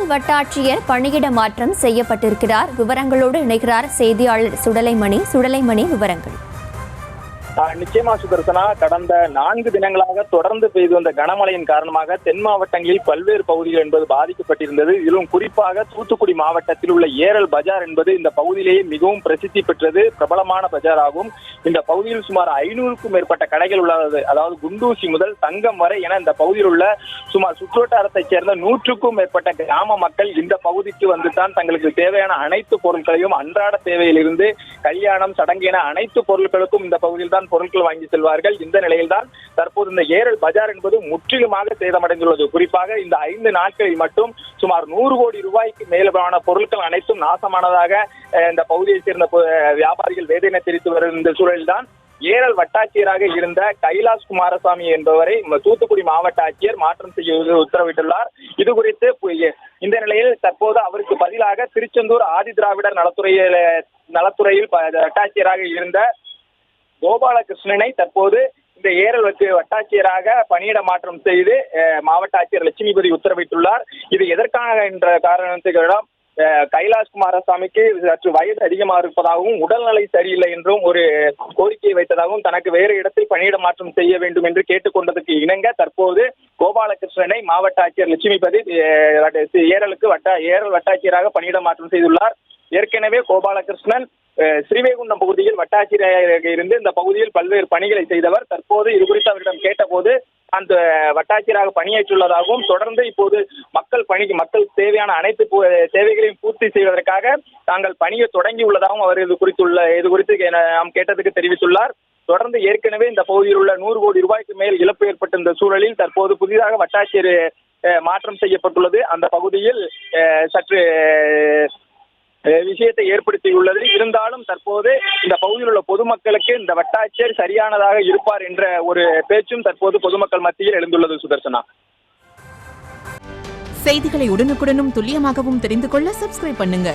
ஏரல் வட்டாட்சியர் பணியிட மாற்றம் செய்யப்பட்டிருக்கிறார். விவரங்களோடு இணைகிறார் செய்தியாளர் சுடலைமணி. விவரங்கள். நிச்சயமா சுதர்சனா, கடந்த 4 தினங்களாக தொடர்ந்து பெய்து வந்த கனமழையின் காரணமாக தென் மாவட்டங்களில் பல்வேறு பகுதிகள் என்பது பாதிக்கப்பட்டிருந்தது. இதிலும் குறிப்பாக தூத்துக்குடி மாவட்டத்தில் உள்ள ஏரல் பஜார் என்பது இந்த பகுதியிலேயே மிகவும் பிரசித்தி பெற்றது, பிரபலமான பஜார் ஆகும். இந்த பகுதியில் சுமார் 500க்கும் மேற்பட்ட கடைகள் உள்ளது. அதாவது குண்டூசி முதல் தங்கம் வரை என இந்த பகுதியில் உள்ள சுமார் சுற்றுவட்டாரத்தைச் சேர்ந்த 100க்கும் மேற்பட்ட கிராம மக்கள் இந்த பகுதிக்கு வந்துதான் தங்களுக்கு தேவையான அனைத்து பொருட்களையும் அன்றாட தேவையிலிருந்து கல்யாணம், சடங்கு என அனைத்து பொருட்களுக்கும் இந்த பகுதியில் தான் பொருட்கள் வாங்கி செல்வார்கள். இந்த நிலையில்தான் தற்போது இந்த ஏரல் பஜார் என்பது முற்றிலுமாக சேதமடைந்துள்ளது. குறிப்பாக இந்த 5 நாட்களில் மட்டும் சுமார் 100 கோடி ரூபாய்க்கு மேலான பொருட்கள் அனைத்தும் நாசமானதாக இந்த பகுதியை சேர்ந்த வியாபாரிகள் வேதனை தெரிவித்து வரும் இந்த சூழலில்தான் ஏரல் வட்டாட்சியராக இருந்த கைலாஷ் குமாரசாமி என்பவரை தூத்துக்குடி மாவட்ட ஆட்சியர் மாற்றம் செய்ய உத்தரவிட்டுள்ளார். இது குறித்து இந்த நிலையில் தற்போது அவருக்கு பதிலாக திருச்செந்தூர் ஆதி திராவிடர் நலத்துறையில் வட்டாட்சியராக இருந்த கோபாலகிருஷ்ணனை தற்போது இந்த ஏரல் வட்டாட்சியராக பணியிட மாற்றம் செய்து மாவட்ட ஆட்சியர் லட்சுமிபதி உத்தரவிட்டுள்ளார். இது எதற்காக என்ற காரணத்துக்கு கைலாஷ் குமாரசாமிக்கு சற்று வயது அதிகமாக இருப்பதாகவும் உடல்நிலை சரியில்லை என்றும் ஒரு கோரிக்கையை வைத்ததாகவும் தனக்கு வேறு இடத்தில் பணியிட மாற்றம் செய்ய வேண்டும் என்று கேட்டுக்கொண்டதற்கு இணங்க தற்போது கோபாலகிருஷ்ணனை மாவட்ட ஆட்சியர் லட்சுமிபதி ஏரல் வட்டாட்சியராக பணியிட மாற்றம் செய்துள்ளார். ஏற்கனவே கோபாலகிருஷ்ணன் ஸ்ரீவைகுண்டம் பகுதியில் வட்டாட்சியராக இருந்து இந்த பகுதியில் பல்வேறு பணிகளை செய்தவர். தற்போது இது குறித்து அவரிடம் கேட்டபோது அந்த வட்டாட்சியராக பணியேற்றுள்ளதாகவும் தொடர்ந்து இப்போது மக்கள் தேவையான அனைத்து தேவைகளையும் பூர்த்தி செய்வதற்காக தாங்கள் பணியை தொடங்கியுள்ளதாகவும் அவர் இது குறித்து நாம் கேட்டதுக்கு தெரிவித்துள்ளார். தொடர்ந்து ஏற்கனவே இந்த பகுதியில் உள்ள 100 கோடி ரூபாய்க்கு மேல் இழப்பு ஏற்பட்ட இந்த சூழலில் தற்போது புதிதாக வட்டாட்சியர் மாற்றம் செய்யப்பட்டுள்ளது. அந்த பகுதியில் சற்று விஷயத்தை ஏற்படுத்தியுள்ளது. இருந்தாலும் தற்போது இந்த பகுதியில் உள்ள பொதுமக்களுக்கு இந்த வட்டாட்சியர் சரியானதாக இருப்பார் என்ற ஒரு பேச்சும் தற்போது பொதுமக்கள் மத்தியில் எழுந்துள்ளது. சுதர்சனா, செய்திகளை உடனுக்குடனும் துல்லியமாகவும் தெரிந்து கொள்ள சப்ஸ்கிரைப் பண்ணுங்க.